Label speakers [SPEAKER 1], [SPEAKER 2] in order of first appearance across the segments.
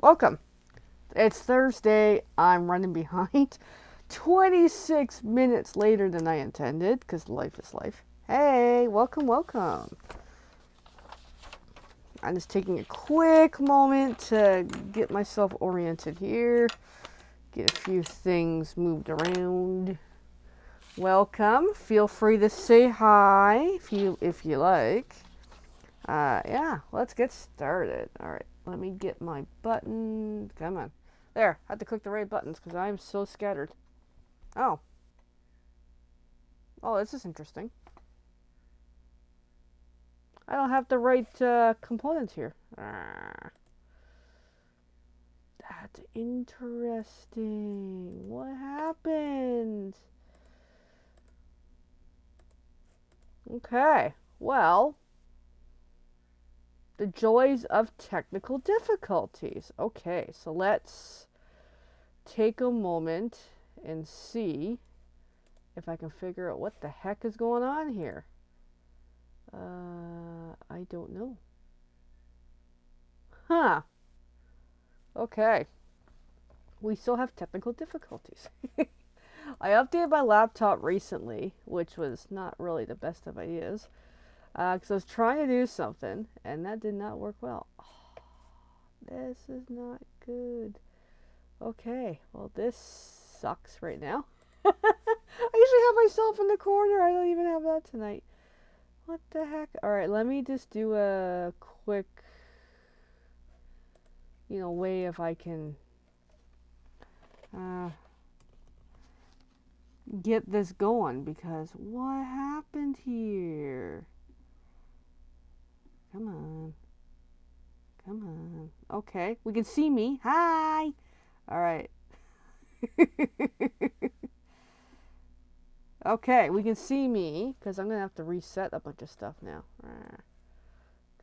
[SPEAKER 1] Welcome. It's Thursday. I'm running behind 26 minutes later than I intended because life is life. Hey, welcome, welcome. I'm just taking a quick moment to get myself oriented here, get a few things moved around. Welcome. Feel free to say hi if you like. Yeah, let's get started. All right, let me get my button. Come on. There, I had to click the right buttons because I'm so scattered. Oh. Oh, this is interesting. I don't have the right components here. That's interesting. What happened? Okay, well, the joys of technical difficulties. Okay, so let's take a moment and see if I can figure out what the heck is going on here. I don't know. Huh. Okay. We still have technical difficulties. I updated my laptop recently, which was not really the best of ideas, because I was trying to do something, and that did not work well. Oh, this is not good. Okay, well, this sucks right now. I usually have myself in the corner. I don't even have that tonight. What the heck? Alright, let me just do a quick, way if I can get this going, because what happened here? Come on. Come on. Okay, we can see me. Hi! Alright. Okay, we can see me, because I'm going to have to reset a bunch of stuff now.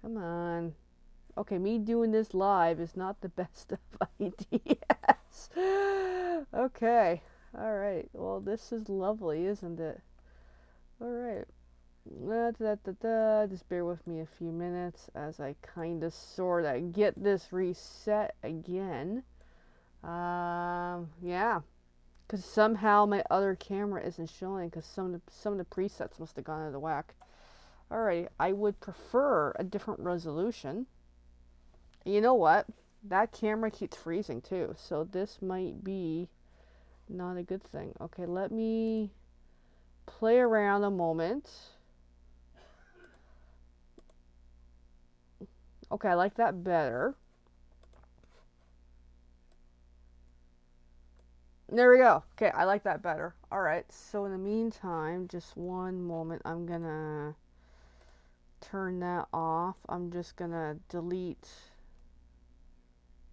[SPEAKER 1] Come on. Okay, me doing this live is not the best of ideas. Okay. Alright. Well, this is lovely, isn't it? Alright. Just bear with me a few minutes as I kind of sort of get this reset again. Yeah. Because somehow my other camera isn't showing because some of the presets must have gone out of whack. Alright, I would prefer a different resolution. You know what? That camera keeps freezing too, so this might be not a good thing. Okay, let me play around a moment. Okay, I like that better. There we go. Okay, I like that better. Alright, so in the meantime, just one moment. I'm gonna turn that off. I'm just gonna delete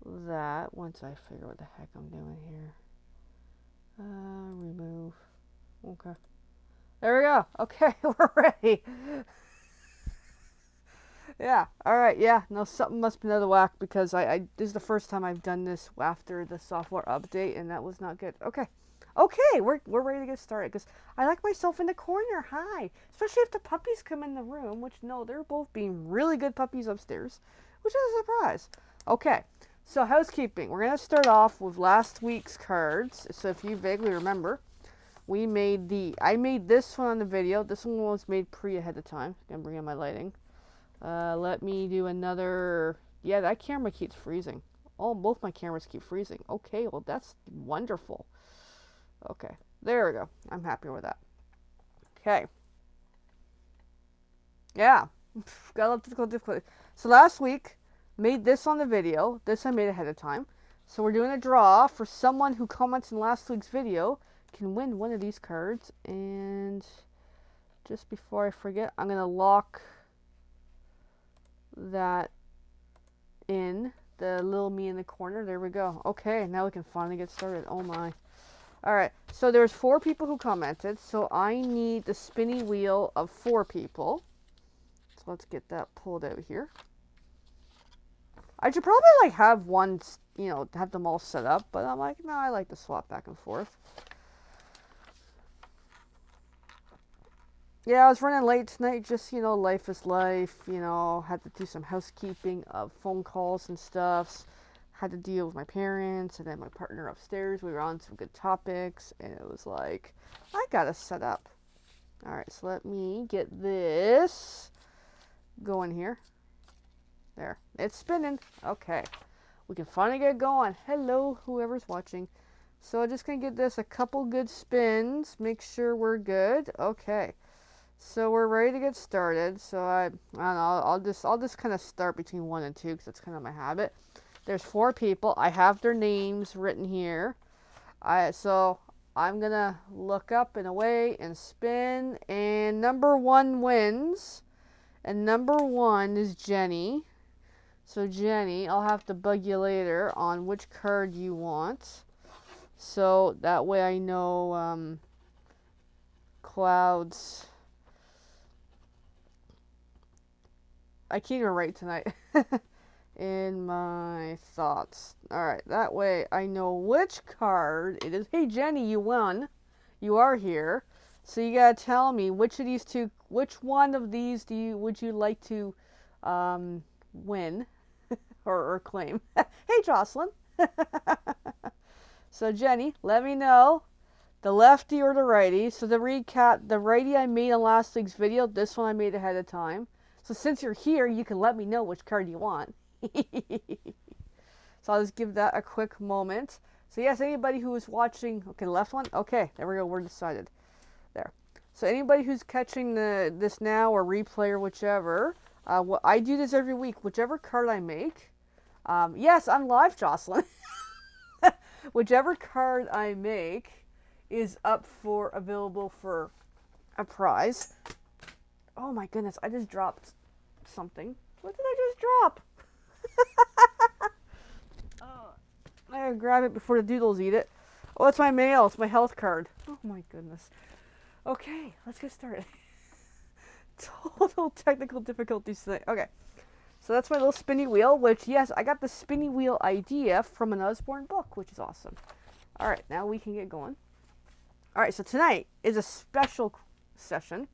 [SPEAKER 1] that once I figure what the heck I'm doing here. Remove. Okay. There we go. Okay, we're ready. Yeah. All right. Yeah. No, something must be another whack because this is the first time I've done this after the software update, and that was not good. Okay. Okay, we're ready to get started because I like myself in the corner. Hi. Especially if the puppies come in the room, which no, they're both being really good puppies upstairs, which is a surprise. Okay. So housekeeping. We're gonna start off with last week's cards. So if you vaguely remember, I made this one on the video. This one was made ahead of time. I'm gonna bring in my lighting. Let me do another. Yeah, that camera keeps freezing. Oh, both my cameras keep freezing. Okay, well, that's wonderful. Okay, there we go. I'm happy with that. Okay. Yeah, got a lot of difficulty. So last week, made this on the video. This I made ahead of time. So we're doing a draw for someone who comments in last week's video can win one of these cards. And just before I forget, I'm going to lock that in the little me in the corner. There we go. Okay, now we can finally get started. Oh my. Alright, so there's 4 people who commented, so I need the spinny wheel of 4 people. So let's get that pulled out here. I should probably have one, have them all set up, but I'm like, no, I like to swap back and forth. Yeah, I was running late tonight, just, life is life, had to do some housekeeping of phone calls and stuff. had to deal with my parents and then my partner upstairs. We were on some good topics, and it was like, I gotta set up. All right, so let me get this going here. There, it's spinning. Okay, we can finally get going. Hello, whoever's watching. So I'm just gonna give this a couple good spins, make sure we're good. Okay, so we're ready to get started. So I don't know, I'll just kind of start between 1 and 2 because that's kind of my habit. There's 4 people. I have their names written here. So I'm gonna look up and away and spin, and number 1 wins. And number 1 is Jenny. So Jenny, I'll have to bug you later on which card you want. So that way I know clouds. I can't even write tonight. In my thoughts. Alright, that way I know which card it is. Hey Jenny, you won. You are here. So you gotta tell me which of these 2, which one of these would you like to win or claim? Hey Jocelyn. So Jenny, let me know the lefty or the righty. So to recap, the righty I made in last week's video, this one I made ahead of time. So since you're here, you can let me know which card you want. So I'll just give that a quick moment. So yes, anybody who is watching, okay, left one, okay, there we go, we're decided. There. So anybody who's catching this now or replay or whichever, I do this every week. Whichever card I make, yes, I'm live, Jocelyn. Whichever card I make is available for a prize. Oh my goodness, I just dropped something. What did I just drop? I gotta grab it before the doodles eat it. Oh, it's my mail. It's my health card. Oh my goodness. Okay, let's get started. Total technical difficulties today. Okay, so that's my little spinny wheel, which, yes, I got the spinny wheel idea from an Usborne book, which is awesome. All right, now we can get going. All right, so tonight is a special session.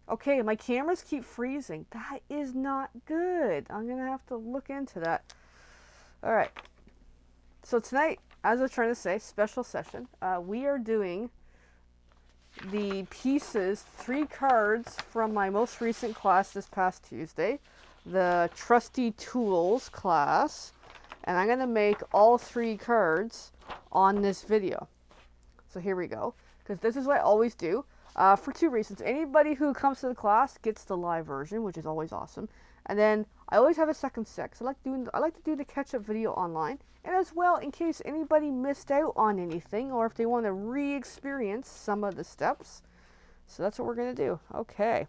[SPEAKER 1] Okay, my cameras keep freezing. That is not good. I'm going to have to look into that. All right. So tonight, as I was trying to say, special session. We are doing the pieces, 3 cards from my most recent class this past Tuesday, the Trusty Tools class. And I'm going to make all 3 cards on this video. So here we go. Because this is what I always do. For 2 reasons. Anybody who comes to the class gets the live version, which is always awesome. And then I always have a second set. I like to do the catch-up video online. And as well, in case anybody missed out on anything, or if they want to re-experience some of the steps. So that's what we're gonna do. Okay.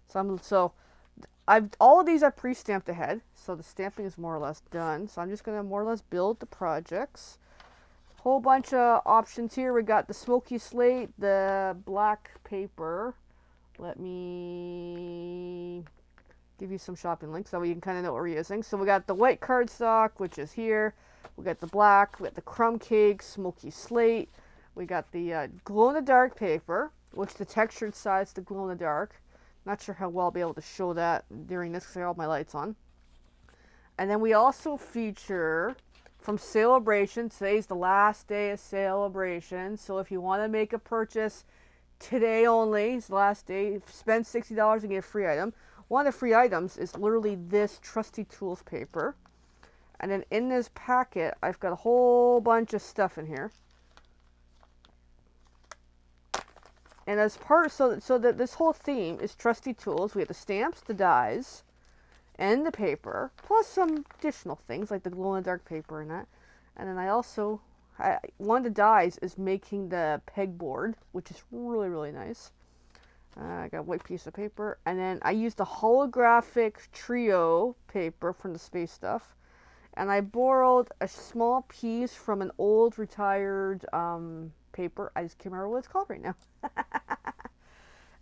[SPEAKER 1] So all of these are pre-stamped ahead. So the stamping is more or less done. So I'm just gonna more or less build the projects. Whole bunch of options here. We got the smoky slate, the black paper. Let me give you some shopping links so you can kind of know what we're using. So we got the white cardstock, which is here. We got the black, we got the crumb cake, smoky slate. We got the glow-in-the-dark paper, which the textured side's the glow-in-the-dark. Not sure how well I'll be able to show that during this because I got all my lights on. And then we also feature from Sale-A-Bration. Today's the last day of Sale-A-Bration. So if you want to make a purchase today only, it's the last day, spend $60 and get a free item. One of the free items is literally this Trusty Tools paper. And then in this packet, I've got a whole bunch of stuff in here. And as part, so that this whole theme is Trusty Tools. We have the stamps, the dies, and the paper, plus some additional things like the glow-in-the-dark paper and that. And then one of the dies is making the pegboard, which is really, really nice. I got a white piece of paper. And then I used the holographic trio paper from the space stuff. And I borrowed a small piece from an old retired paper. I just can't remember what it's called right now.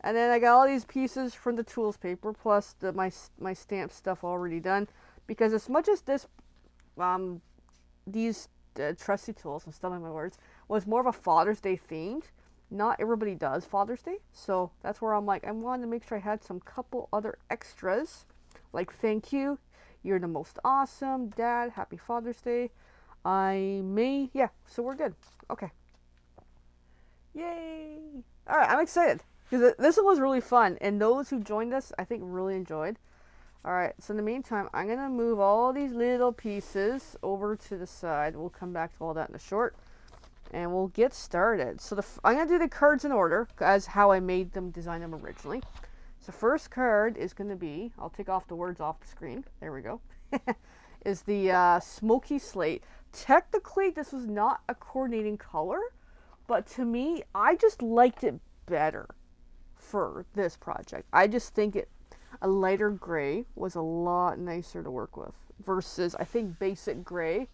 [SPEAKER 1] And then I got all these pieces from the tools paper, plus my stamp stuff already done. Because as much as these Trusty Tools, I'm stumbling my words, was more of a Father's Day themed, not everybody does Father's Day. So that's where I'm like, I wanted to make sure I had some couple other extras. Like, thank you. You're the most awesome. Dad, happy Father's Day. Yeah, so we're good. Okay. Yay! Alright, I'm excited. Because this one was really fun. And those who joined us, I think, really enjoyed. Alright, so in the meantime, I'm going to move all these little pieces over to the side. We'll come back to all that in a short. And we'll get started. So I'm going to do the cards in order, as how I made them, design them originally. So first card is going to be, I'll take off the words off the screen. There we go. Is the Smoky Slate. Technically, this was not a coordinating color, but to me, I just liked it better for this project. I just think a lighter gray was a lot nicer to work with versus, I think, basic gray.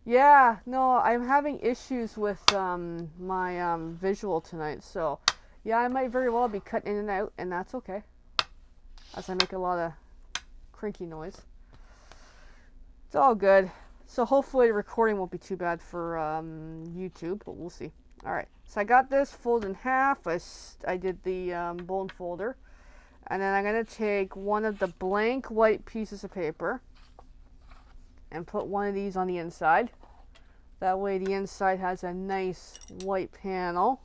[SPEAKER 1] Yeah, no, I'm having issues with my visual tonight, so yeah, I might very well be cut in and out, and that's okay, as I make a lot of crinky noise. It's all good. So hopefully the recording won't be too bad for YouTube, but we'll see. Alright, so I got this folded in half. I did the bone folder. And then I'm going to take one of the blank white pieces of paper and put one of these on the inside. That way the inside has a nice white panel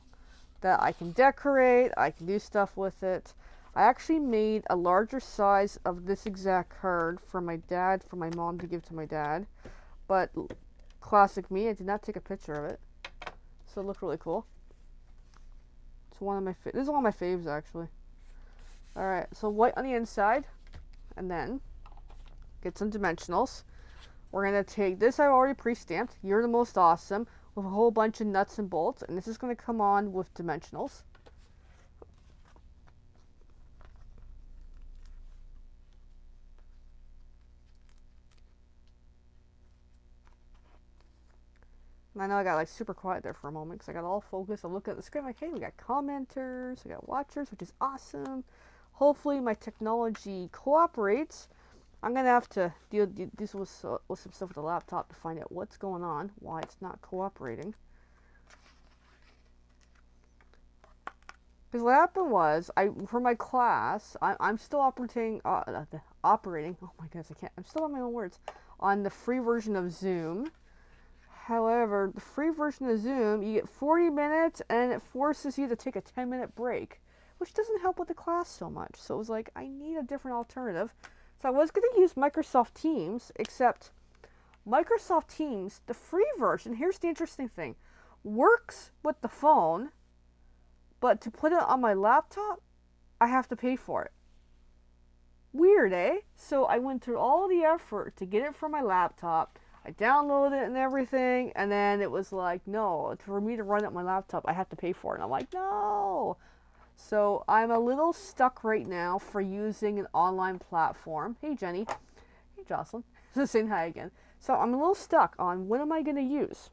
[SPEAKER 1] that I can decorate. I can do stuff with it. I actually made a larger size of this exact card for my mom to give to my dad. But classic me, I did not take a picture of it. So it looked really cool. It's one of my this is one of my faves actually. Alright, so white on the inside, and then get some dimensionals. We're going to take this, I've already pre-stamped, You're the Most Awesome, with a whole bunch of nuts and bolts, and this is going to come on with dimensionals. And I know I got like super quiet there for a moment because I got all focused. I'm looking at the screen like, hey, we got commenters, we got watchers, which is awesome. Hopefully my technology cooperates. I'm going to have to deal with some stuff with the laptop to find out what's going on, why it's not cooperating. Because what happened was, for my class, I'm still operating, oh my goodness, I'm still on my own words, on the free version of Zoom. However, the free version of Zoom, you get 40 minutes and it forces you to take a 10-minute break, which doesn't help with the class so much. So it was like, I need a different alternative. So I was going to use Microsoft Teams, except Microsoft Teams, the free version, here's the interesting thing, works with the phone, but to put it on my laptop, I have to pay for it. Weird, eh? So I went through all the effort to get it from my laptop. I downloaded it and everything, and then it was like, no, for me to run it on my laptop, I have to pay for it. And I'm like, no. So I'm a little stuck right now for using an online platform. Hey, Jenny. Hey, Jocelyn. Just saying hi again. So I'm a little stuck on what am I going to use.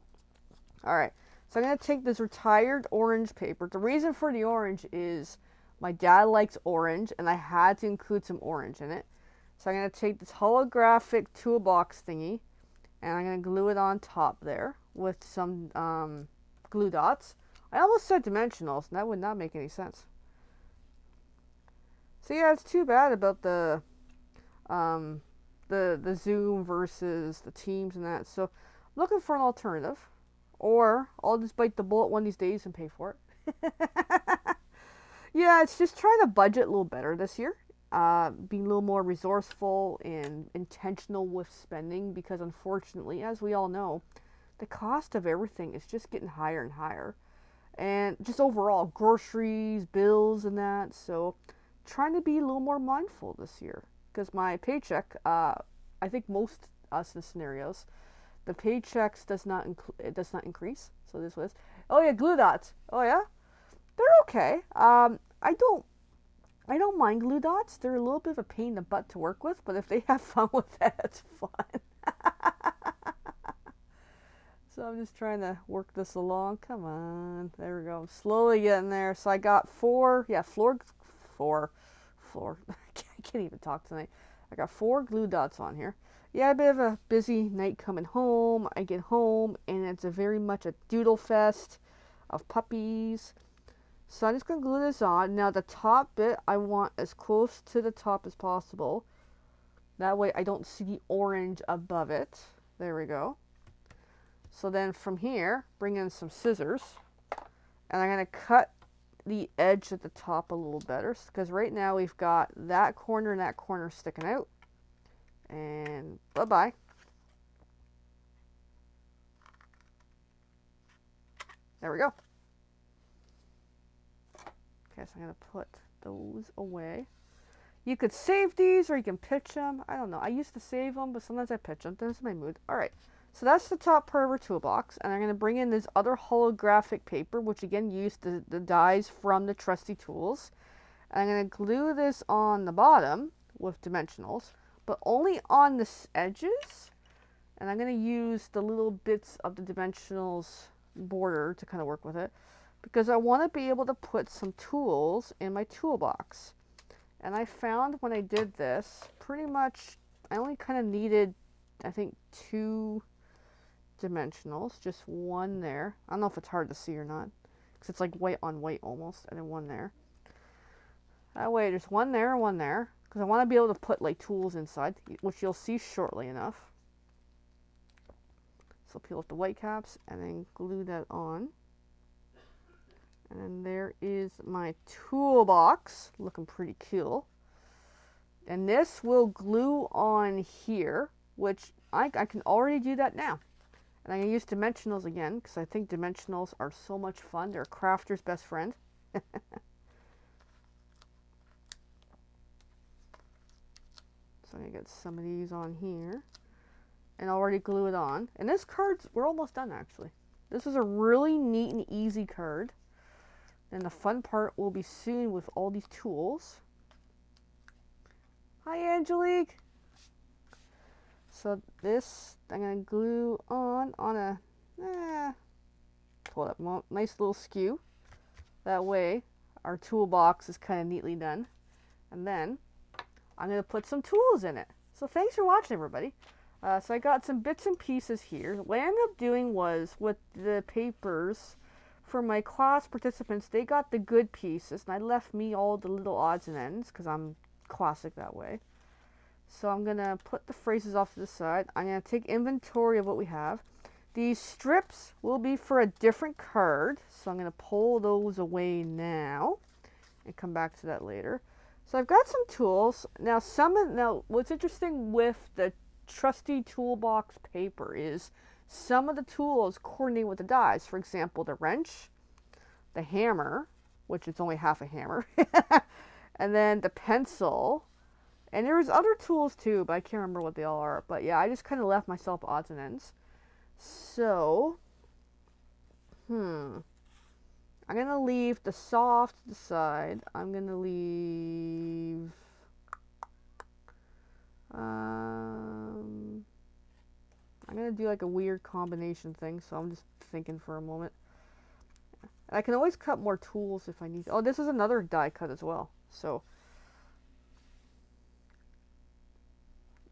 [SPEAKER 1] All right. So I'm going to take this retired orange paper. The reason for the orange is my dad likes orange, and I had to include some orange in it. So I'm going to take this holographic toolbox thingy, and I'm going to glue it on top there with some glue dots. I almost said dimensionals, and that would not make any sense. So yeah, it's too bad about the Zoom versus the Teams and that. So I'm looking for an alternative. Or I'll just bite the bullet one of these days and pay for it. Yeah, it's just trying to budget a little better this year. Being a little more resourceful and intentional with spending, because unfortunately, as we all know, the cost of everything is just getting higher and higher. And just overall, groceries, bills, and that. So trying to be a little more mindful this year. Because my paycheck, I think most us in scenarios, the paychecks does not increase. So this was, oh yeah, glue dots. Oh yeah, they're okay. I don't mind glue dots. They're a little bit of a pain in the butt to work with, but if they have fun with that, it's fun. So I'm just trying to work this along. Come on, there we go. I'm slowly getting there. So I got four. I can't even talk tonight. I got 4 glue dots on here. Yeah, a bit of a busy night coming home. I get home and it's very much a doodle fest of puppies. So I'm just going to glue this on. Now the top bit I want as close to the top as possible. That way I don't see the orange above it. There we go. So then from here, bring in some scissors, and I'm going to cut the edge at the top a little better, because right now we've got that corner and that corner sticking out. And bye-bye. There we go. Okay, so I'm going to put those away. You could save these or you can pitch them. I don't know. I used to save them, but sometimes I pitch them. That's my mood. All right. So that's the top part of our toolbox. And I'm going to bring in this other holographic paper, which again used the dies from the Trusty Tools. And I'm going to glue this on the bottom with dimensionals, but only on the edges. And I'm going to use the little bits of the dimensionals border to kind of work with it, because I want to be able to put some tools in my toolbox. And I found when I did this, pretty much I only kind of needed, I think, 2 dimensionals, just one there. I don't know if it's hard to see or not, because it's like white on white almost, and then one there. That way there's one there and one there, because I want to be able to put like tools inside, which you'll see shortly enough. So peel off the white caps and then glue that on. And then there is my toolbox, looking pretty cool. And this will glue on here, which I can already do that now. And I'm going to use dimensionals again, because I think dimensionals are so much fun. They're a crafter's best friend. So I'm going to get some of these on here and already glue it on. And this card, we're almost done actually. This is a really neat and easy card. And the fun part will be soon with all these tools. Hi, Angelique. So this, I'm going to glue on a, pull it up, nice little skew. That way, our toolbox is kind of neatly done. And then, I'm going to put some tools in it. So thanks for watching, everybody. So I got some bits and pieces here. What I ended up doing was, with the papers, for my class participants, they got the good pieces, and I left me all the little odds and ends, because I'm classic that way. So I'm going to put the phrases off to the side. I'm going to take inventory of what we have. These strips will be for a different card, so I'm going to pull those away now, and come back to that later. So I've got some tools. Now, what's interesting with the Trusty Toolbox paper is some of the tools coordinate with the dies. For example, the wrench, the hammer, which is only half a hammer, and then the pencil. And there's other tools too, but I can't remember what they all are. But yeah, I just kind of left myself odds and ends. So, I'm going to leave the soft to the side. I'm going to leave... I'm going to do like a weird combination thing, so I'm just thinking for a moment. I can always cut more tools if I need to. Oh, this is another die cut as well. So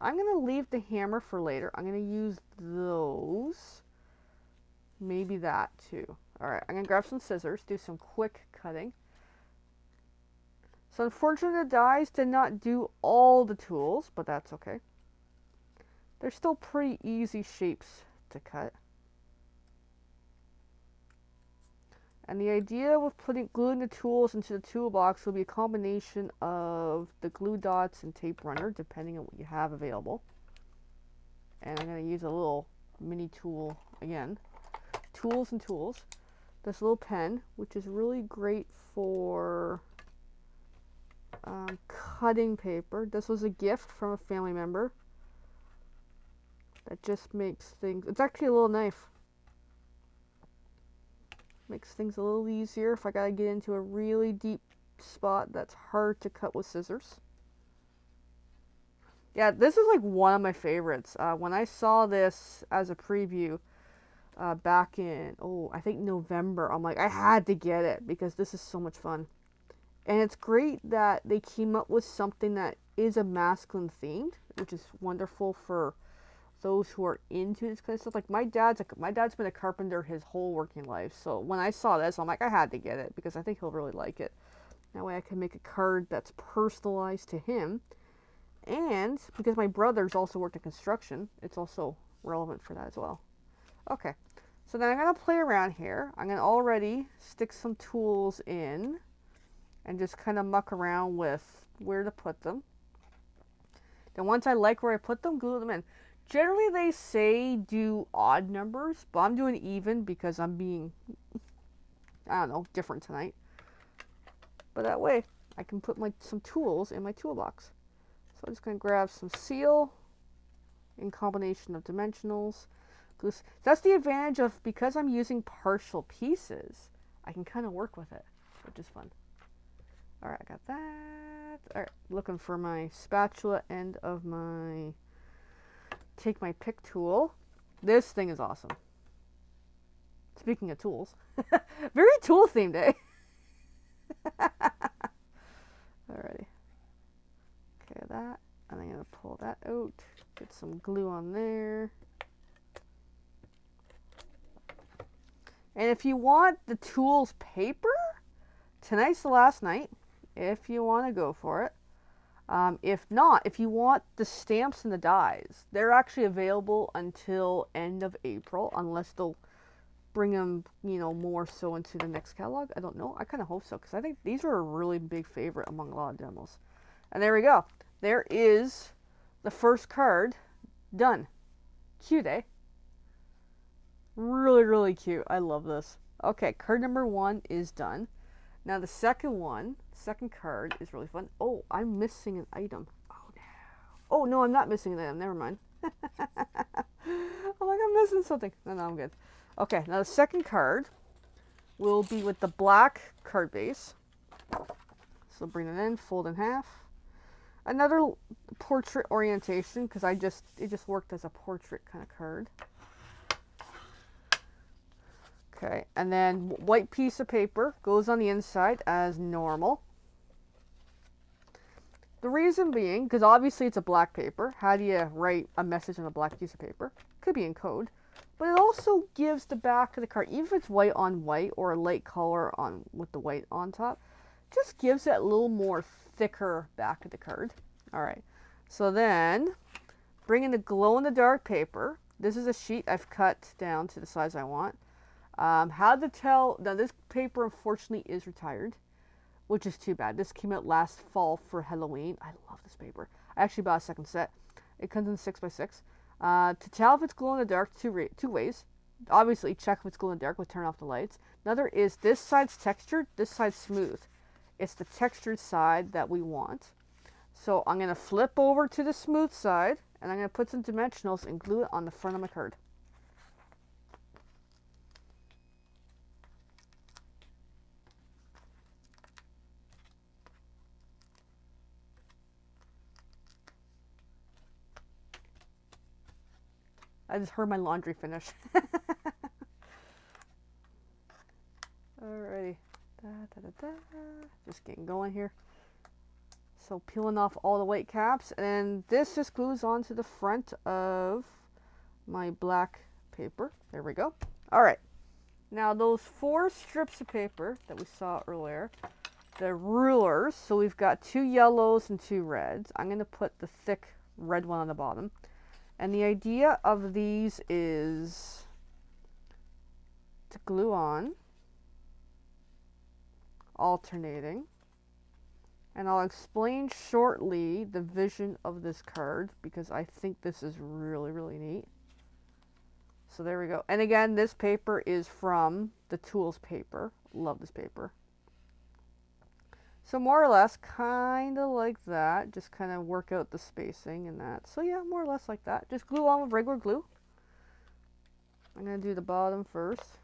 [SPEAKER 1] I'm going to leave the hammer for later. I'm going to use those. Maybe that too. Alright, I'm going to grab some scissors, do some quick cutting. So unfortunately the dies did not do all the tools, but that's okay. They're still pretty easy shapes to cut. And the idea with gluing the tools into the toolbox will be a combination of the glue dots and tape runner, depending on what you have available. And I'm going to use a little mini tool again. Tools and tools. This little pen, which is really great for cutting paper. This was a gift from a family member. That just makes things... It's actually a little knife. Makes things a little easier if I gotta get into a really deep spot that's hard to cut with scissors. Yeah, this is like one of my favorites. When I saw this as a preview back in, I think November, I'm like, I had to get it because this is so much fun. And it's great that they came up with something that is a masculine themed, which is wonderful for those who are into this kind of stuff. Like my dad's been a carpenter his whole working life, so when I saw this, I'm like, I had to get it because I think he'll really like it. That way I can make a card that's personalized to him, And because my brother's also worked in construction, it's also relevant for that as well. Okay, so then I'm going to play around here. I'm going to already stick some tools in and just kind of muck around with where to put them. Then once I like where I put them, glue them in. Generally they say do odd numbers, but I'm doing even because I'm being, I don't know, different tonight. But that way I can put some tools in my toolbox. So I'm just going to grab some seal in combination of dimensionals. That's the advantage of, because I'm using partial pieces, I can kind of work with it, which is fun. All right, I got that. All right, looking for my spatula end of my, take my pick tool. This thing is awesome. Speaking of tools, very tool themed, eh? Alrighty. Okay, that. And I'm going to pull that out. Get some glue on there. And if you want the tools paper, tonight's the last night. If you want to go for it. If not, if you want the stamps and the dies, they're actually available until end of April, unless they'll bring them, you know, more so into the next catalog. I don't know. I kind of hope so, because I think these are a really big favorite among a lot of demos. And there we go. There is the first card done. Cute, eh? Really, really cute. I love this. Okay, card number 1 is done. Now the second one, second card is really fun. Oh, I'm missing an item. Oh no. Oh no, I'm not missing an item. Never mind. I'm like, I'm missing something. No, I'm good. Okay, now the second card will be with the black card base. So bring it in, fold in half. Another portrait orientation, because it just worked as a portrait kind of card. Okay, and then white piece of paper goes on the inside as normal. The reason being, because obviously it's a black paper, how do you write a message on a black piece of paper? Could be in code, but it also gives the back of the card, even if it's white on white or a light color on with the white on top, just gives it a little more thicker back of the card. All right, so then bring in the glow-in-the-dark paper. This is a sheet I've cut down to the size I want. How to tell, now this paper unfortunately is retired, which is too bad. This came out last fall for Halloween. I love this paper. I actually bought a second set. It comes in 6x6. To tell if it's glow in the dark, two ways. Obviously, check if it's glow in the dark, we'll turn off the lights. Another is this side's textured, this side's smooth. It's the textured side that we want. So I'm going to flip over to the smooth side, and I'm going to put some dimensionals and glue it on the front of my card. I just heard my laundry finish. Alrighty. Just getting going here. So peeling off all the white caps, and this just glues onto the front of my black paper. There we go. Alright. Now those 4 strips of paper that we saw earlier, the rulers, so we've got 2 yellows and 2 reds. I'm going to put the thick red one on the bottom. And the idea of these is to glue on, alternating, and I'll explain shortly the vision of this card because I think this is really, really neat. So there we go. And again, this paper is from the Tools paper. Love this paper. So more or less, kind of like that. Just kind of work out the spacing and that. So yeah, more or less like that. Just glue on with regular glue. I'm going to do the bottom first.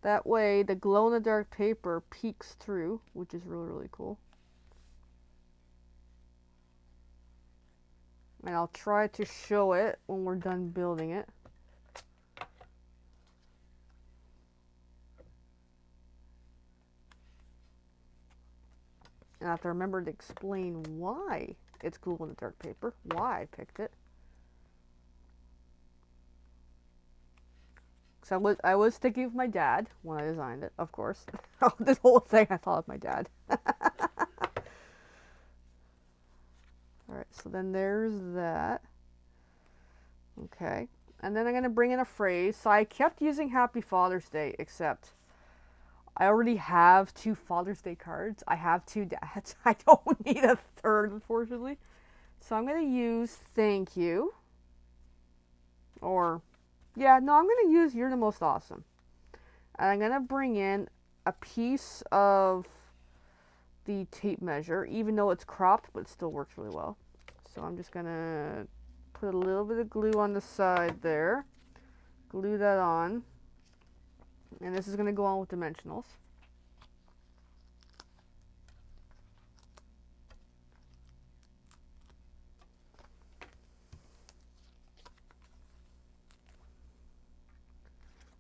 [SPEAKER 1] That way, the glow-in-the-dark paper peeks through, which is really, really cool. And I'll try to show it when we're done building it. And I have to remember to explain why it's glow-in-the-dark paper, why I picked it. So I was thinking of my dad when I designed it, of course. This whole thing I thought of my dad. All right, so then there's that. Okay, and then I'm going to bring in a phrase. So I kept using Happy Father's Day, except I already have 2 Father's Day cards. I have 2 dads. I don't need a third, unfortunately. So I'm going to use thank you. Or, yeah, no, I'm going to use you're the most awesome. And I'm going to bring in a piece of the tape measure, even though it's cropped, but it still works really well. So I'm just going to put a little bit of glue on the side there. Glue that on. And this is going to go on with dimensionals.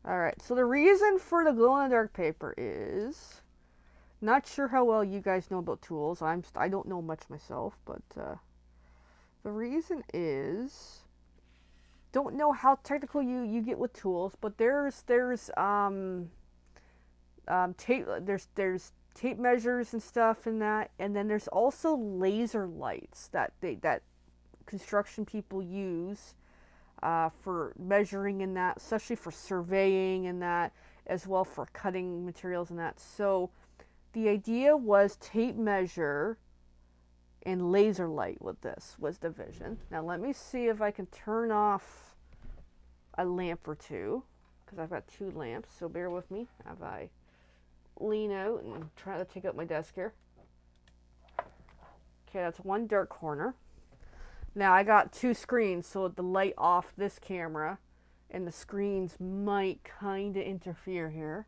[SPEAKER 1] Alright, so the reason for the glow-in-the-dark paper is, not sure how well you guys know about tools. I don't know much myself, but the reason is, don't know how technical you get with tools, but there's tape measures and stuff in that, and then there's also laser lights that construction people use for measuring in that, especially for surveying and that, as well for cutting materials and that. So the idea was tape measure and laser light with this was the vision. Now let me see if I can turn off a lamp or two, because I've got 2 lamps, so bear with me as I lean out and try to take out my desk here. Okay, that's 1 dark corner. Now I got 2 screens, so the light off this camera and the screens might kind of interfere here.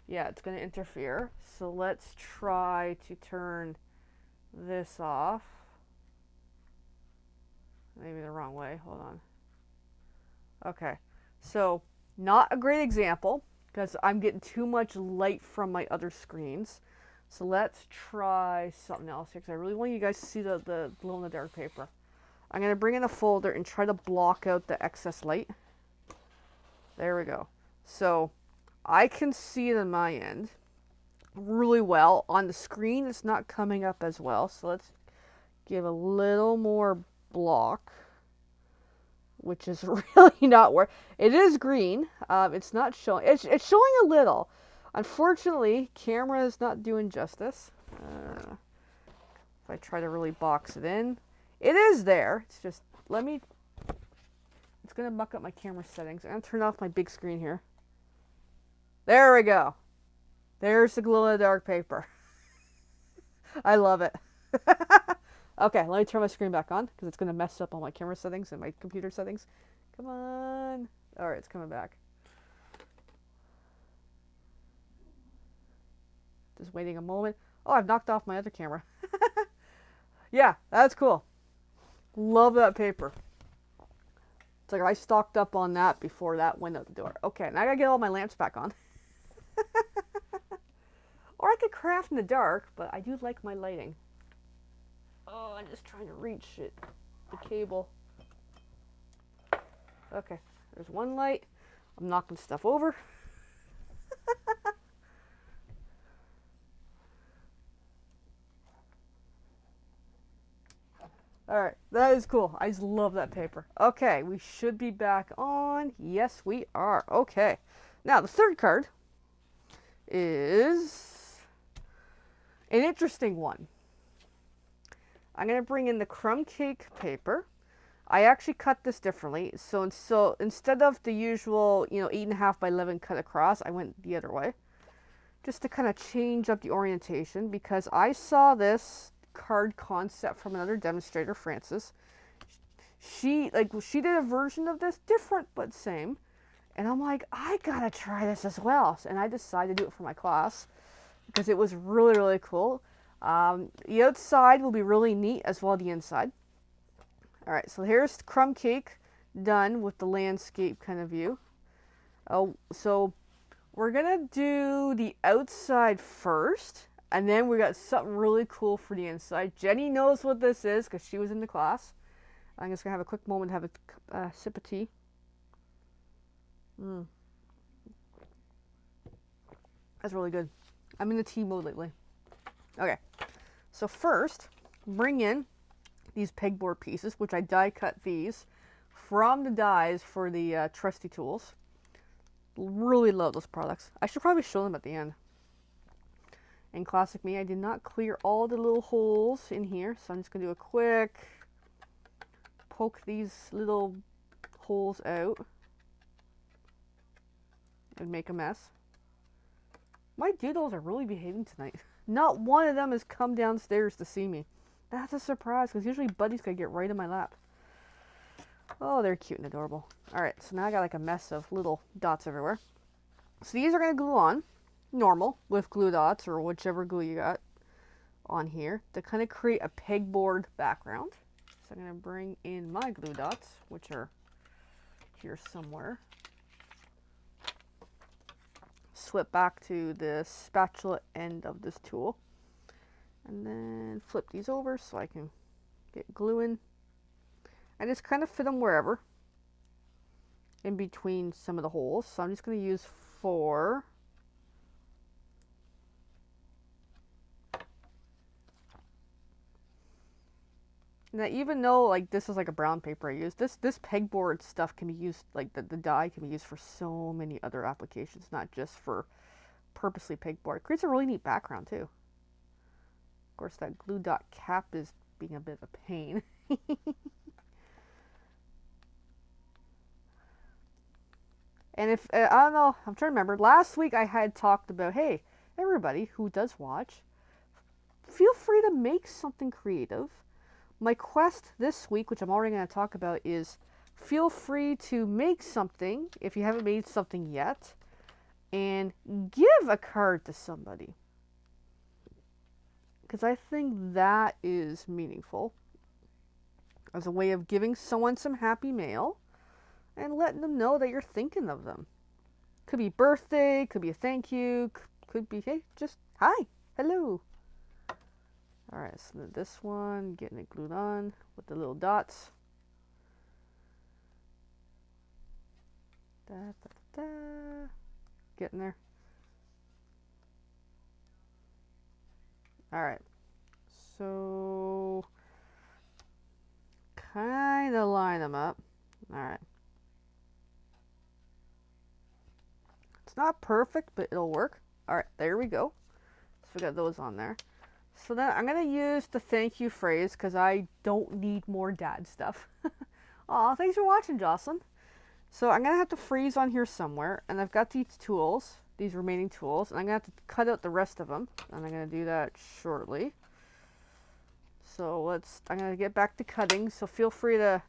[SPEAKER 1] Yeah, it's going to interfere. So let's try to turn this off. Maybe the wrong way. Hold on. Okay. So, not a great example because I'm getting too much light from my other screens. So let's try something else here because I really want you guys to see the glow-in-the-dark paper. I'm going to bring in a folder and try to block out the excess light. There we go. So I can see it on my end really well. On the screen, it's not coming up as well. So let's give a little more block, which is really not where it is green. It's not showing. It's showing a little. Unfortunately, camera is not doing justice. If I try to really box it in, it is there. It's just, it's going to muck up my camera settings. I'm going to turn off my big screen here. There we go. There's the glow-in-the-dark paper. I love it. Okay, let me turn my screen back on because it's going to mess up all my camera settings and my computer settings. Come on. All right, it's coming back. Just waiting a moment. Oh, I've knocked off my other camera. Yeah, that's cool. Love that paper. It's like I stocked up on that before that went out the door. Okay, now I gotta get all my lamps back on. Or I could craft in the dark, but I do like my lighting. Oh, I'm just trying to reach it. The cable. Okay, there's 1 light. I'm knocking stuff over. Alright, that is cool. I just love that paper. Okay, we should be back on. Yes, we are. Okay. Now, the third card is an interesting one. I'm going to bring in the crumb cake paper. I actually cut this differently. So instead of the usual, 8.5 by 11 cut across, I went the other way. Just to kind of change up the orientation because I saw this card concept from another demonstrator, Frances. She did a version of this, different but same. And I'm like, I gotta try this as well. And I decided to do it for my class because it was really, really cool. The outside will be really neat as well as the inside. All right, so here's crumb cake done with the landscape kind of view. So we're gonna do the outside first, and then we got something really cool for the inside. Jenny knows what this is because she was in the class. I'm just gonna have a quick moment to have a sip of tea. That's really good. I'm in the tea mode lately. Okay, So first, bring in these pegboard pieces, which I die cut these from the dies for the Trusty Tools. Really love those products. I should probably show them at the end. In classic me, I did not clear all the little holes in here, so I'm just going to do a quick poke these little holes out and make a mess. My doodles are really behaving tonight. Not one of them has come downstairs to see me. That's a surprise, because usually Buddy's going to get right in my lap. Oh, they're cute and adorable. Alright, so now I got like a mess of little dots everywhere. So these are going to glue on normal with glue dots or whichever glue you got on here to kind of create a pegboard background. So I'm going to bring in my glue dots, which are here somewhere. Flip back to the spatula end of this tool. And then flip these over so I can get glue in. And just kind of fit them wherever in between some of the holes. So I'm just going to use 4. Now, even though like this is like a brown paper I use, this pegboard stuff can be used, like the dye can be used for so many other applications, not just for purposely pegboard. It creates a really neat background too. Of course, that glue dot cap is being a bit of a pain. And if, I don't know, I'm trying to remember, last week I had talked about, hey, everybody who does watch, feel free to make something creative. My quest this week, which I'm already going to talk about, is feel free to make something, if you haven't made something yet, and give a card to somebody. Because I think that is meaningful as a way of giving someone some happy mail and letting them know that you're thinking of them. Could be birthday, could be a thank you, could be, hey, just hi, hello. Alright, so this one, getting it glued on with the little dots. Da, da, da, da. Getting there. Alright, so kind of line them up. Alright. It's not perfect, but it'll work. Alright, there we go. So we got those on there. So then I'm going to use the thank you phrase because I don't need more dad stuff. Aw, thanks for watching, Jocelyn. So I'm going to have to freeze on here somewhere. And I've got these tools, these remaining tools. And I'm going to have to cut out the rest of them. And I'm going to do that shortly. So I'm going to get back to cutting. So feel free to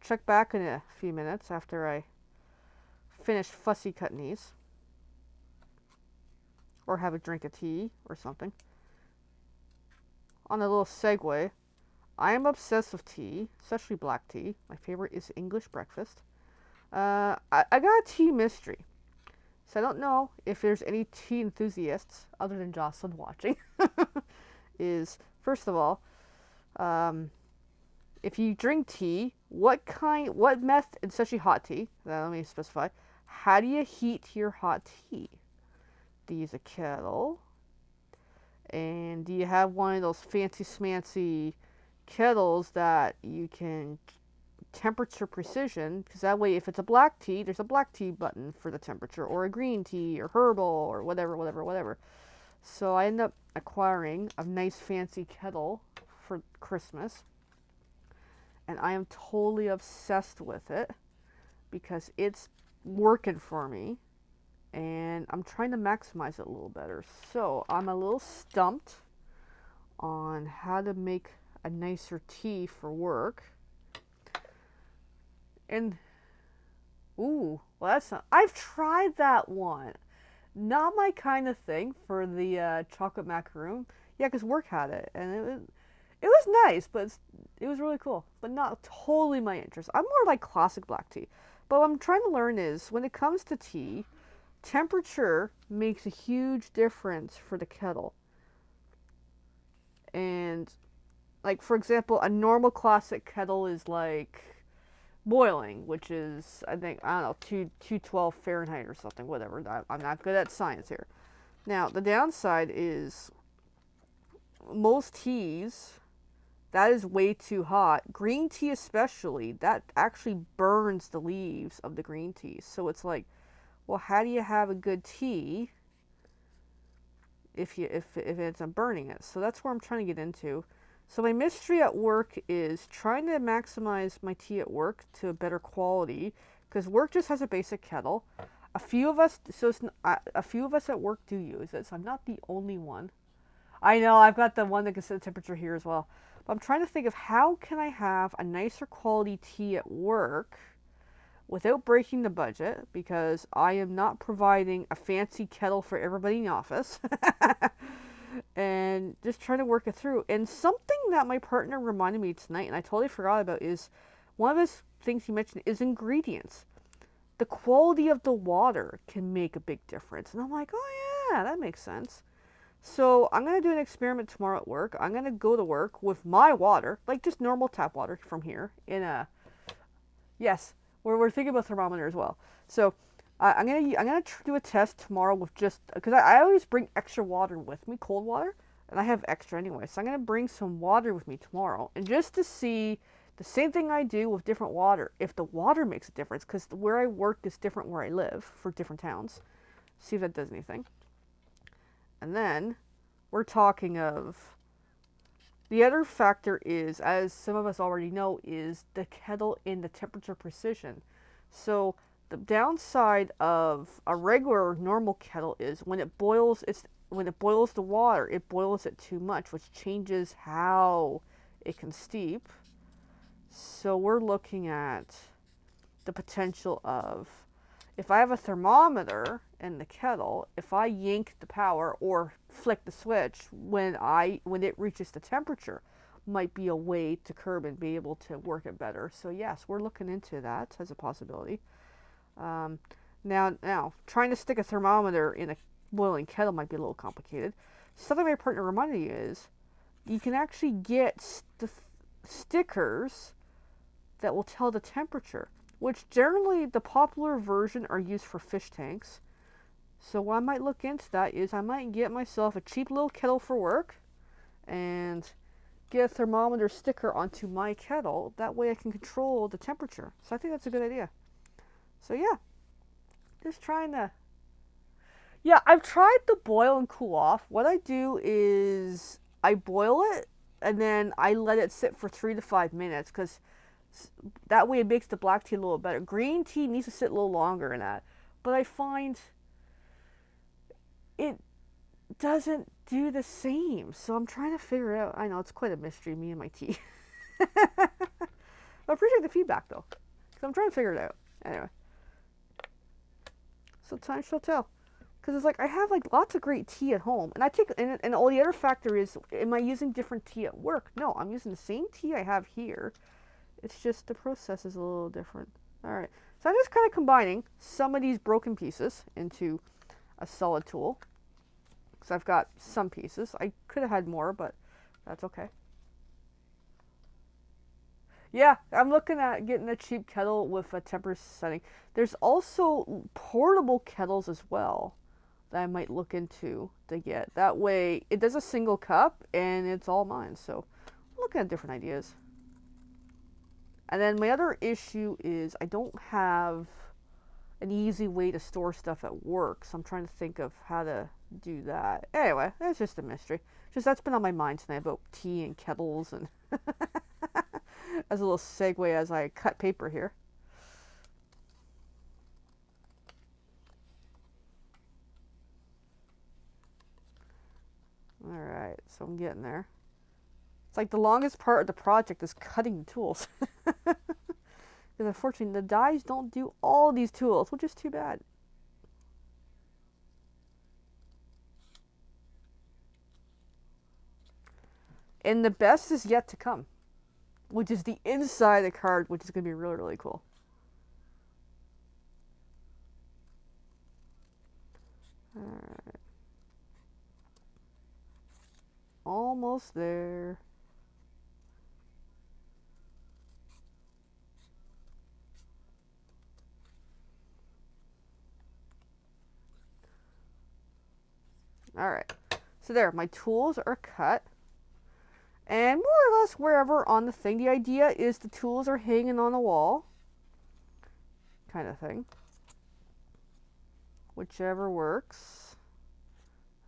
[SPEAKER 1] check back in a few minutes after I finish fussy cutting these. Or have a drink of tea or something. On a little segue, I am obsessed with tea, especially black tea. My favorite is English breakfast. I got a tea mystery. So I don't know if there's any tea enthusiasts other than Jocelyn watching. First of all, if you drink tea, what method, especially hot tea, let me specify, how do you heat your hot tea? Do you use a kettle? And do you have one of those fancy smancy kettles that you can temperature precision? Because that way, if it's a black tea, there's a black tea button for the temperature, or a green tea, or herbal, or whatever. So I end up acquiring a nice fancy kettle for Christmas. And I am totally obsessed with it because it's working for me. And I'm trying to maximize it a little better. So I'm a little stumped on how to make a nicer tea for work. And, ooh, well that's not, I've tried that one. Not my kind of thing for the chocolate macaroon. Yeah, because work had it. And it was nice, but it was really cool. But not totally my interest. I'm more like classic black tea. But what I'm trying to learn is, when it comes to tea, temperature makes a huge difference for the kettle. And, like, for example, a normal classic kettle is like boiling, which is, I think, I don't know, 212 Fahrenheit or something, whatever. I'm not good at science here. Now, the downside is most teas, that is way too hot. Green tea especially, that actually burns the leaves of the green tea. So it's like, well, how do you have a good tea if it ends up burning it? So that's where I'm trying to get into. So my mystery at work is trying to maximize my tea at work to a better quality, because work just has a basic kettle. A few of us, a few of us at work do use it. So I'm not the only one. I know I've got the one that can set the temperature here as well. But I'm trying to think of how can I have a nicer quality tea at work without breaking the budget, because I am not providing a fancy kettle for everybody in the office. And just trying to work it through. And something that my partner reminded me tonight, and I totally forgot about, is one of his things he mentioned is ingredients. The quality of the water can make a big difference. And I'm like, oh yeah, that makes sense. So I'm going to do an experiment tomorrow at work. I'm going to go to work with my water, like just normal tap water from here, in a, yes, we're thinking about thermometer as well. So I'm gonna do a test tomorrow with just, because I always bring extra water with me, cold water, and I have extra anyway. So I'm gonna bring some water with me tomorrow, and just to see the same thing I do with different water, if the water makes a difference, because where I work is different where I live for different towns. See if that does anything. And then we're talking of, the other factor is, as some of us already know, is the kettle in the temperature precision. So the downside of a regular normal kettle is when it boils the water, it boils it too much, which changes how it can steep. So we're looking at the potential of, if I have a thermometer in the kettle, if I yank the power or flick the switch when it reaches the temperature, might be a way to curb and be able to work it better. So yes, we're looking into that as a possibility. Now, trying to stick a thermometer in a boiling kettle might be a little complicated. Something my partner reminded me is, you can actually get stickers that will tell the temperature, which generally the popular version are used for fish tanks. So what I might look into that is I might get myself a cheap little kettle for work and get a thermometer sticker onto my kettle. That way I can control the temperature. So I think that's a good idea. So yeah, just trying to... Yeah, I've tried the boil and cool off. What I do is I boil it and then I let it sit for 3 to 5 minutes, because that way it makes the black tea a little better. Green tea needs to sit a little longer in that. But I find it doesn't do the same. So I'm trying to figure it out. I know, it's quite a mystery, me and my tea. I appreciate the feedback though, because I'm trying to figure it out. Anyway. So time shall tell. Because it's like, I have like lots of great tea at home. And I take, and all the other factor is, am I using different tea at work? No, I'm using the same tea I have here. It's just the process is a little different. Alright, so I'm just kind of combining some of these broken pieces into a solid tool. Because I've got some pieces. I could have had more, but that's okay. Yeah, I'm looking at getting a cheap kettle with a temperature setting. There's also portable kettles as well that I might look into to get. That way, it does a single cup and it's all mine. So, I'm looking at different ideas. And then my other issue is I don't have an easy way to store stuff at work. So I'm trying to think of how to do that. Anyway, it's just a mystery. Just that's been on my mind tonight about tea and kettles, and as a little segue as I cut paper here. Alright, so I'm getting there. It's like the longest part of the project is cutting the tools. Because unfortunately, the dies don't do all these tools, which is too bad. And the best is yet to come, which is the inside of the card, which is going to be really, really cool. Alright. Almost there. Alright. So there, my tools are cut. And more or less wherever on the thing. The idea is the tools are hanging on the wall, kind of thing. Whichever works.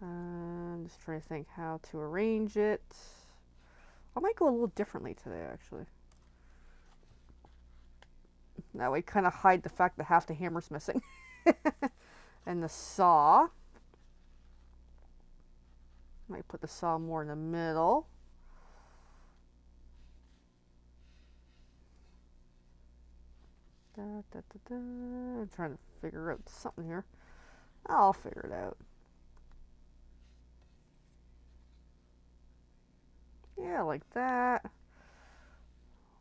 [SPEAKER 1] I'm just trying to think how to arrange it. I might go a little differently today, actually. That way, kind of hide the fact that half the hammer's missing. And the saw. Might put the saw more in the middle. I'm trying to figure out something here. I'll figure it out. Yeah, like that.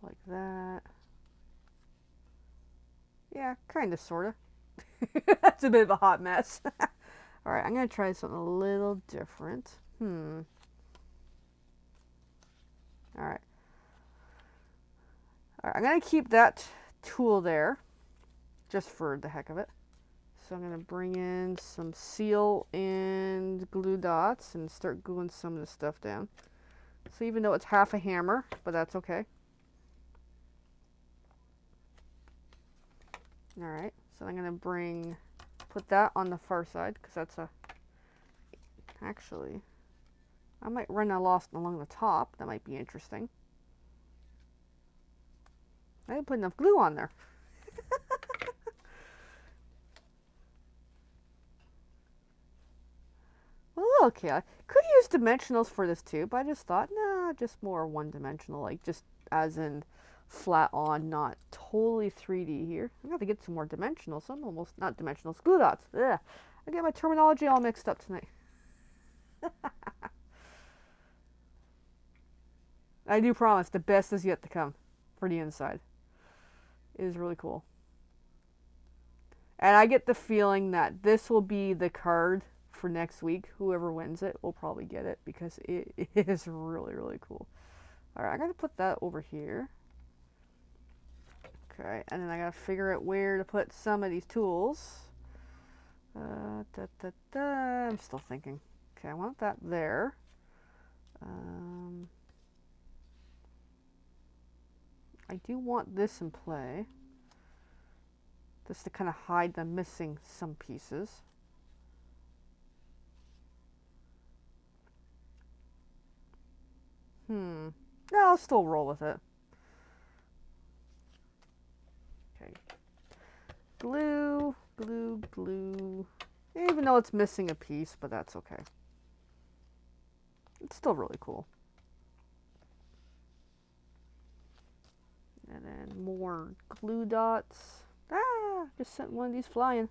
[SPEAKER 1] Like that. Yeah, kind of, sort of. That's a bit of a hot mess. Alright, I'm going to try something a little different. Alright. Alright, I'm going to keep that tool there, just for the heck of it. So I'm going to bring in some seal and glue dots and start gluing some of the stuff down. So even though it's half a hammer, but that's okay. Alright, so I'm going to put that on the far side, because that's actually, I might run a lost along the top. That might be interesting. I didn't put enough glue on there. Well, okay, I could use dimensionals for this too, but I just thought, nah, just more one-dimensional, like just as in flat on, not totally 3D here. I'm gonna have to get some more dimensionals. Some almost not dimensionals, glue dots. Ugh. I get my terminology all mixed up tonight. I do promise the best is yet to come for the inside. It is really cool. And I get the feeling that this will be the card for next week. Whoever wins it will probably get it because it is really, really cool. Alright, I'm going to put that over here. Okay, and then I got to figure out where to put some of these tools. I'm still thinking. Okay, I want that there. I do want this in play, just to kind of hide them missing some pieces. No, I'll still roll with it. Okay. Glue, glue, glue. Even though it's missing a piece, but that's okay. It's still really cool. And then more glue dots. Ah, just sent one of these flying.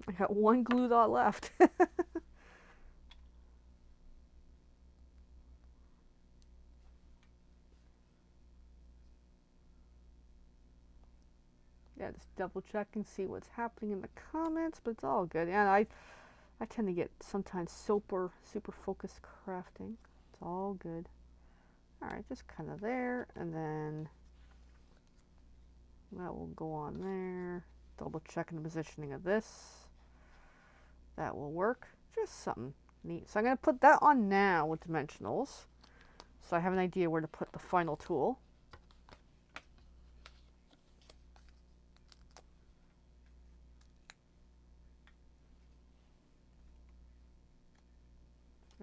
[SPEAKER 1] I got one glue dot left. Yeah, just double check and see what's happening in the comments, but it's all good. And I tend to get sometimes super focused crafting. It's all good. Alright, just kind of there, and then that will go on there. Double checking the positioning of this. That will work. Just something neat. So I'm going to put that on now with dimensionals, so I have an idea where to put the final tool.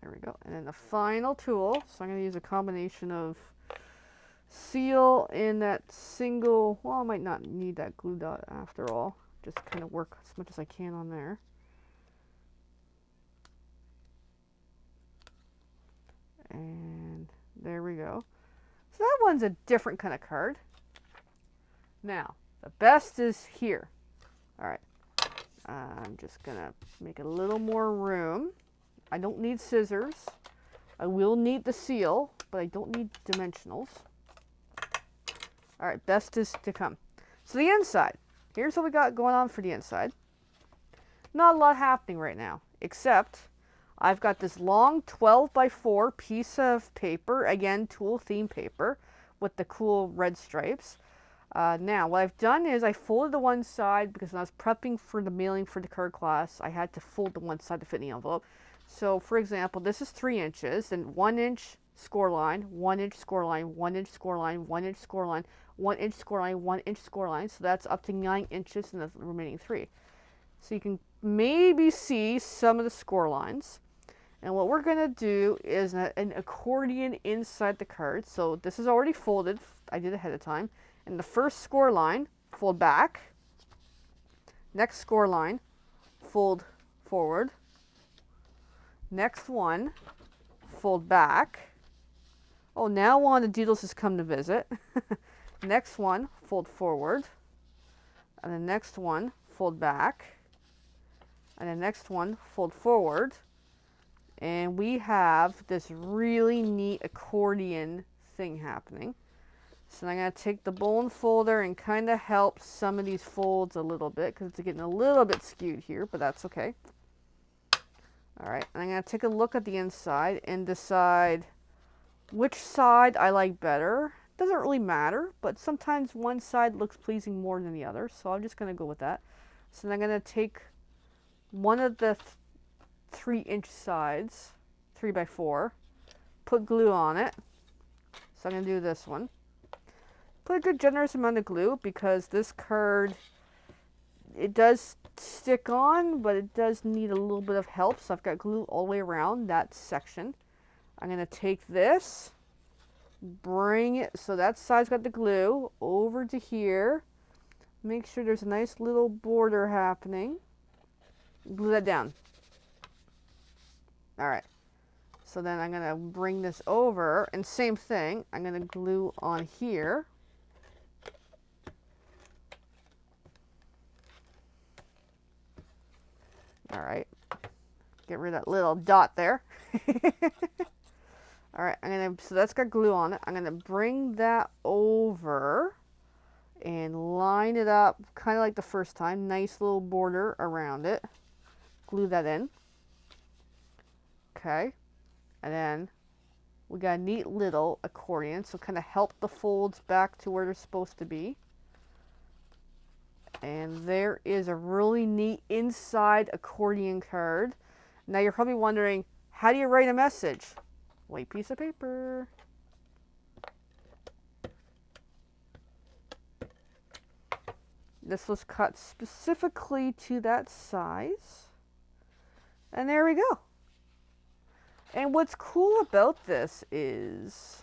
[SPEAKER 1] There we go. And then the final tool. So I'm going to use a combination of seal and that single, well, I might not need that glue dot after all. Just kind of work as much as I can on there. And there we go. So that one's a different kind of card. Now, the best is here. All right. I'm just going to make a little more room. I don't need scissors. I will need the seal, but I don't need dimensionals. All right, best is to come. So the inside. Here's what we got going on for the inside. Not a lot happening right now, except I've got this long 12x4 piece of paper, again, tool theme paper, with the cool red stripes. Now, what I've done is I folded the one side because when I was prepping for the mailing for the card class, I had to fold the one side to fit in the envelope. So, for example, this is 3 inches, and 1 inch score line, 1 inch score line, 1 inch score line, 1 inch score line, 1 inch score line, 1 inch score line. So that's up to 9 inches in the remaining 3. So you can maybe see some of the score lines. And what we're going to do is an accordion inside the card. So this is already folded. I did ahead of time. And the first score line, fold back. Next score line, fold forward. Next one, fold back. Oh, now one of the Doodles has come to visit. Next one, fold forward. And the next one, fold back. And the next one, fold forward. And we have this really neat accordion thing happening. So I'm going to take the bone folder and kind of help some of these folds a little bit because it's getting a little bit skewed here, but that's okay. All right, and I'm going to take a look at the inside and decide which side I like better. Doesn't really matter, but sometimes one side looks pleasing more than the other, so I'm just going to go with that. So then I'm going to take one of the 3-inch sides, 3x4, put glue on it. So I'm going to do this one. Put a good generous amount of glue because this card, it does stick on, but it does need a little bit of help. So I've got glue all the way around that section. I'm going to take this, bring it, so that side's got the glue, over to here. Make sure there's a nice little border happening. Glue that down. All right. So then I'm going to bring this over, and same thing, I'm going to glue on here. All right. Get rid of that little dot there. All right, so that's got glue on it. I'm going to bring that over and line it up kind of like the first time. Nice little border around it. Glue that in. Okay. And then we got a neat little accordion, so kind of help the folds back to where they're supposed to be. And there is a really neat inside accordion card. Now you're probably wondering, how do you write a message? White piece of paper. This was cut specifically to that size. And there we go. And what's cool about this is,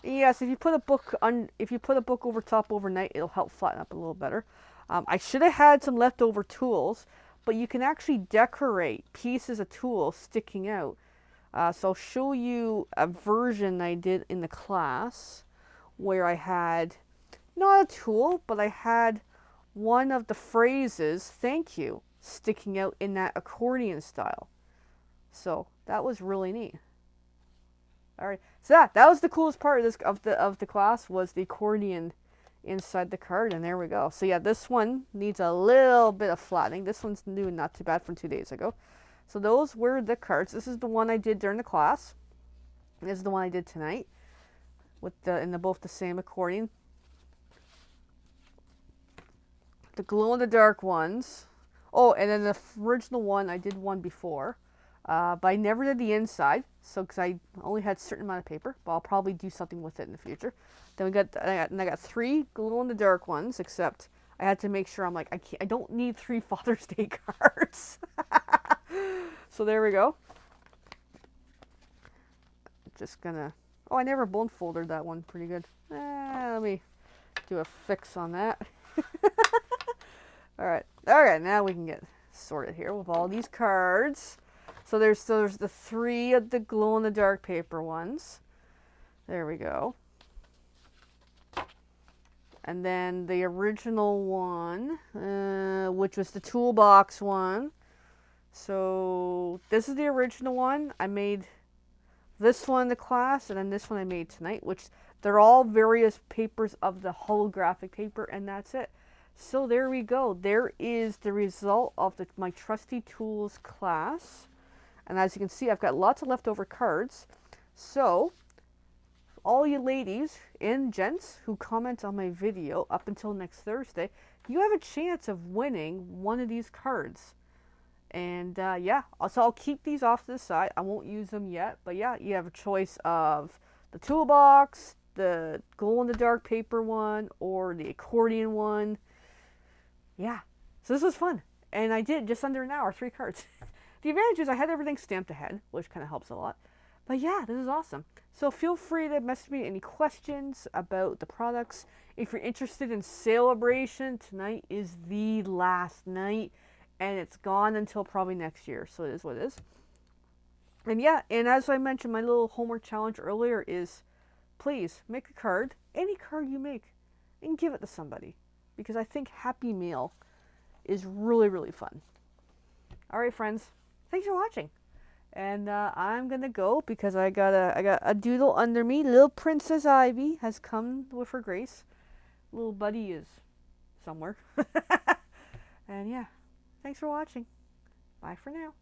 [SPEAKER 1] yes, if you put a book over top overnight, it'll help flatten up a little better. I should have had some leftover tools, but you can actually decorate pieces of tools sticking out. So I'll show you a version I did in the class where I had not a tool, but I had one of the phrases, thank you, sticking out in that accordion style. So that was really neat. All right, so that was the coolest part of the class, was the accordion inside the card, and there we go. So yeah, this one needs a little bit of flattening. This one's new and not too bad from 2 days ago. So those were the cards. This is the one I did during the class. And this is the one I did tonight with both the same accordion. The glow in the dark ones. Oh, and then the original one, I did one before. But I never did the inside, so because I only had a certain amount of paper, but I'll probably do something with it in the future. Then I got 3 glow in the dark ones, except I had to make sure I'm like, I don't need 3 Father's Day cards. So there we go. Just gonna, oh, I never bone folded that one pretty good. Let me do a fix on that. All right, now we can get sorted here with all these cards. So there's the 3 of the glow in the dark paper ones. There we go. And then the original one, which was the toolbox one. So this is the original one. I made this one in the class, and then this one I made tonight, which they're all various papers of the holographic paper, and that's it. So there we go. There is the result of my Trusty Tools class. And as you can see, I've got lots of leftover cards. So all you ladies and gents who comment on my video up until next Thursday, you have a chance of winning one of these cards. And yeah, so I'll keep these off to the side. I won't use them yet, but yeah, you have a choice of the toolbox, the glow-in-the-dark paper one, or the accordion one. Yeah, so this was fun. And I did just under an hour, 3 cards. The advantage is I had everything stamped ahead, which kind of helps a lot. But yeah, this is awesome. So feel free to message me any questions about the products. If you're interested in Sale-A-Bration, tonight is the last night. And it's gone until probably next year. So it is what it is. And yeah, and as I mentioned, my little homework challenge earlier is please make a card, any card you make, and give it to somebody. Because I think Happy Meal is really, really fun. All right, friends. Thanks for watching. And I'm going to go because I got a doodle under me. Little Princess Ivy has come with her grace. Little buddy is somewhere. And yeah. Thanks for watching. Bye for now.